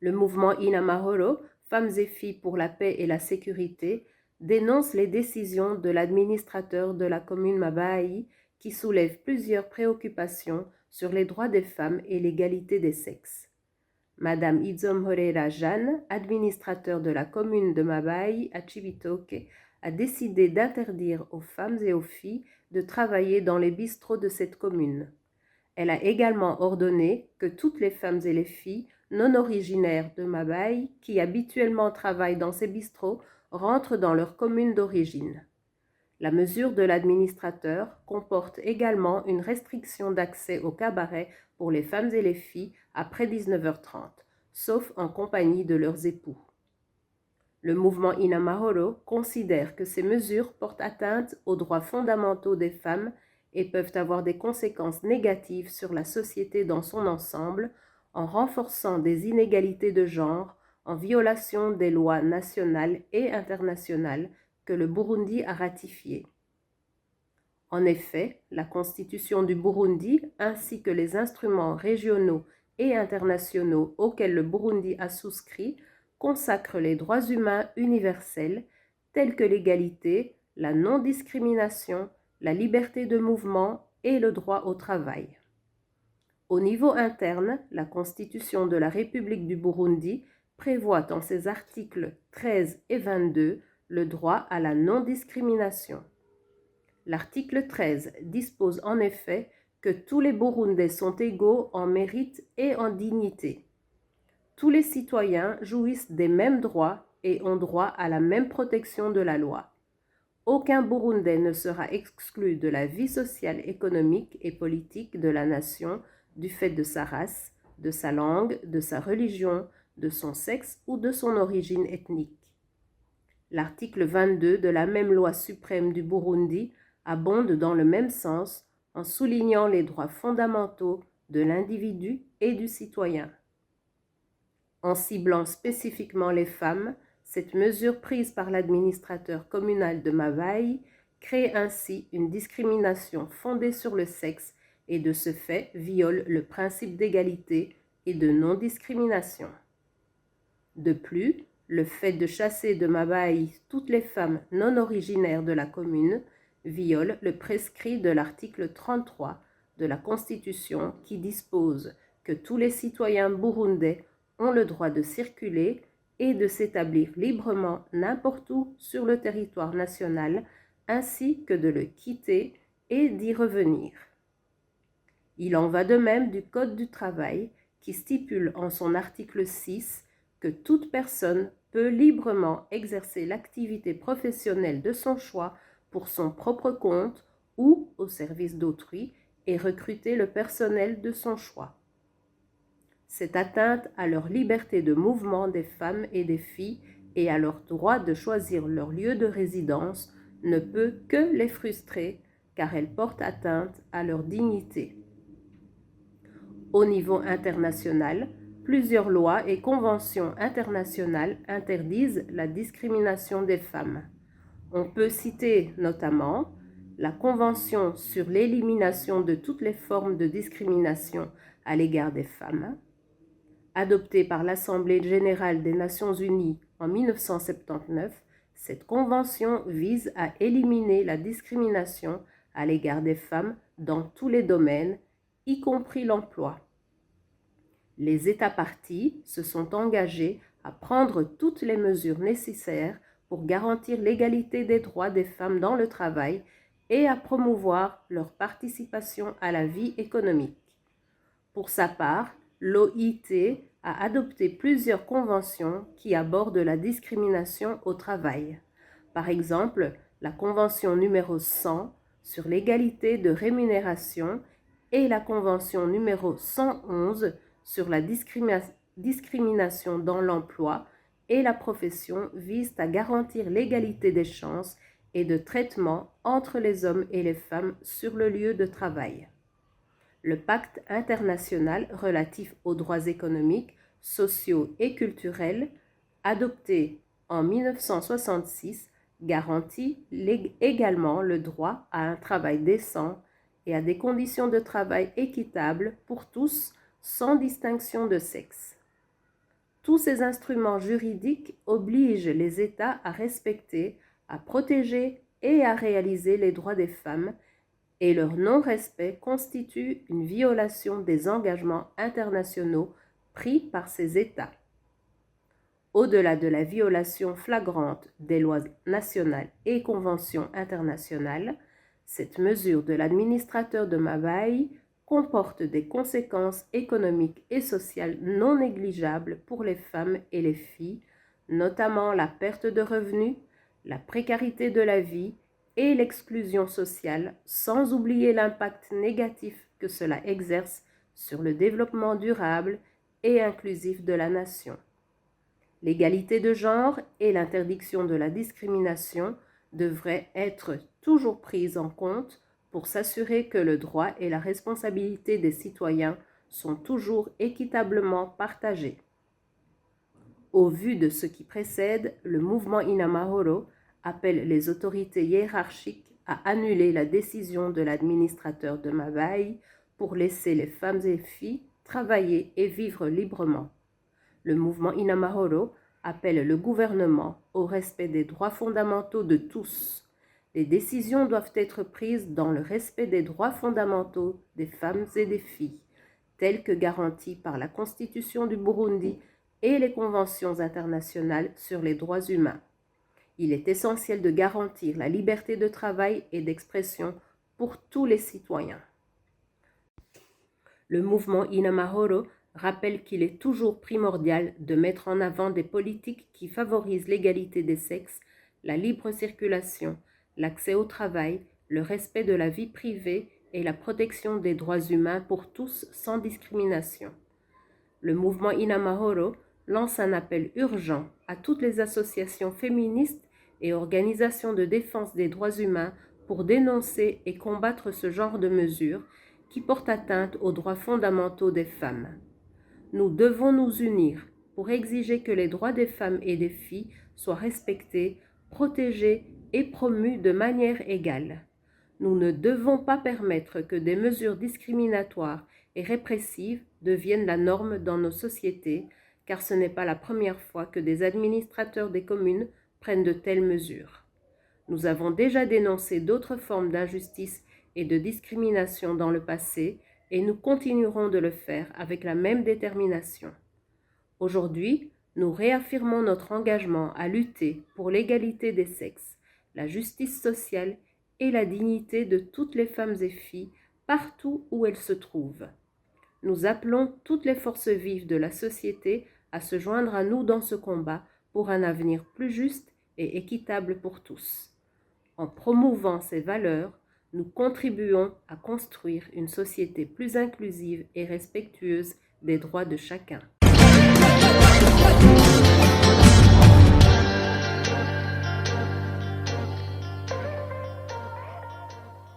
Le mouvement Inamahoro, Femmes et filles pour la paix et la sécurité, dénonce les décisions de l'administrateur de la commune Mabaï qui soulèvent plusieurs préoccupations sur les droits des femmes et l'égalité des sexes. Madame Idzomhorera Jeanne, administrateur de la commune de Mabaï à Cibitoke, a décidé d'interdire aux femmes et aux filles de travailler dans les bistrots de cette commune. Elle a également ordonné que toutes les femmes et les filles non originaires de Mabaï qui habituellement travaillent dans ces bistrots rentrent dans leur commune d'origine. La mesure de l'administrateur comporte également une restriction d'accès au cabaret pour les femmes et les filles après 19h30, sauf en compagnie de leurs époux. Le mouvement Inamahoro considère que ces mesures portent atteinte aux droits fondamentaux des femmes et peuvent avoir des conséquences négatives sur la société dans son ensemble en renforçant des inégalités de genre, en violation des lois nationales et internationales que le Burundi a ratifiées. En effet, la Constitution du Burundi ainsi que les instruments régionaux et internationaux auxquels le Burundi a souscrit consacrent les droits humains universels tels que l'égalité, la non-discrimination, la liberté de mouvement et le droit au travail. Au niveau interne, la Constitution de la République du Burundi prévoit en ses articles 13 et 22 le droit à la non-discrimination. L'article 13 dispose en effet que tous les Burundais sont égaux en mérite et en dignité. Tous les citoyens jouissent des mêmes droits et ont droit à la même protection de la loi. Aucun Burundais ne sera exclu de la vie sociale, économique et politique de la nation du fait de sa race, de sa langue, de sa religion, de son sexe ou de son origine ethnique. L'article 22 de la même loi suprême du Burundi abonde dans le même sens en soulignant les droits fondamentaux de l'individu et du citoyen. En ciblant spécifiquement les femmes, cette mesure prise par l'administrateur communal de Mabaï crée ainsi une discrimination fondée sur le sexe et de ce fait viole le principe d'égalité et de non-discrimination. De plus, le fait de chasser de Mabaï toutes les femmes non originaires de la commune viole le prescrit de l'article 33 de la Constitution qui dispose que tous les citoyens burundais ont le droit de circuler et de s'établir librement n'importe où sur le territoire national, ainsi que de le quitter et d'y revenir. Il en va de même du Code du travail qui stipule en son article 6 que toute personne peut librement exercer l'activité professionnelle de son choix pour son propre compte ou au service d'autrui et recruter le personnel de son choix. Cette atteinte à leur liberté de mouvement des femmes et des filles et à leur droit de choisir leur lieu de résidence ne peut que les frustrer car elle porte atteinte à leur dignité. Au niveau international, plusieurs lois et conventions internationales interdisent la discrimination des femmes. On peut citer notamment la Convention sur l'élimination de toutes les formes de discrimination à l'égard des femmes, adoptée par l'Assemblée générale des Nations unies en 1979. Cette convention vise à éliminer la discrimination à l'égard des femmes dans tous les domaines, y compris l'emploi. Les États parties se sont engagés à prendre toutes les mesures nécessaires pour garantir l'égalité des droits des femmes dans le travail et à promouvoir leur participation à la vie économique. Pour sa part, l'OIT a adopté plusieurs conventions qui abordent la discrimination au travail. Par exemple, la Convention numéro 100 sur l'égalité de rémunération et la Convention numéro 111 sur la discrimination dans l'emploi et la profession visent à garantir l'égalité des chances et de traitement entre les hommes et les femmes sur le lieu de travail. Le pacte international relatif aux droits économiques, sociaux et culturels, adopté en 1966, garantit également le droit à un travail décent et à des conditions de travail équitables pour tous, sans distinction de sexe. Tous ces instruments juridiques obligent les États à respecter, à protéger et à réaliser les droits des femmes, et leur non-respect constitue une violation des engagements internationaux pris par ces États. Au-delà de la violation flagrante des lois nationales et conventions internationales, cette mesure de l'administrateur de Mabaï comporte des conséquences économiques et sociales non négligeables pour les femmes et les filles, notamment la perte de revenus, la précarité de la vie et l'exclusion sociale, sans oublier l'impact négatif que cela exerce sur le développement durable et inclusif de la nation. L'égalité de genre et l'interdiction de la discrimination devraient être toujours prises en compte pour s'assurer que le droit et la responsabilité des citoyens sont toujours équitablement partagés. Au vu de ce qui précède, le mouvement Inamahoro appelle les autorités hiérarchiques à annuler la décision de l'administrateur de Mabaï pour laisser les femmes et filles travailler et vivre librement. Le mouvement Inamahoro appelle le gouvernement au respect des droits fondamentaux de tous. Les décisions doivent être prises dans le respect des droits fondamentaux des femmes et des filles, tels que garantis par la Constitution du Burundi et les conventions internationales sur les droits humains. Il est essentiel de garantir la liberté de travail et d'expression pour tous les citoyens. Le mouvement Inamahoro rappelle qu'il est toujours primordial de mettre en avant des politiques qui favorisent l'égalité des sexes, la libre circulation, l'accès au travail, le respect de la vie privée et la protection des droits humains pour tous sans discrimination. Le mouvement Inamahoro lance un appel urgent à toutes les associations féministes et organisations de défense des droits humains pour dénoncer et combattre ce genre de mesures qui portent atteinte aux droits fondamentaux des femmes. Nous devons nous unir pour exiger que les droits des femmes et des filles soient respectés, protégés et promus de manière égale. Nous ne devons pas permettre que des mesures discriminatoires et répressives deviennent la norme dans nos sociétés, car ce n'est pas la première fois que des administrateurs des communes prennent de telles mesures. Nous avons déjà dénoncé d'autres formes d'injustice et de discrimination dans le passé, et nous continuerons de le faire avec la même détermination. Aujourd'hui, nous réaffirmons notre engagement à lutter pour l'égalité des sexes, la justice sociale et la dignité de toutes les femmes et filles partout où elles se trouvent. Nous appelons toutes les forces vives de la société à se joindre à nous dans ce combat pour un avenir plus juste et équitable pour tous. En promouvant ces valeurs, nous contribuons à construire une société plus inclusive et respectueuse des droits de chacun.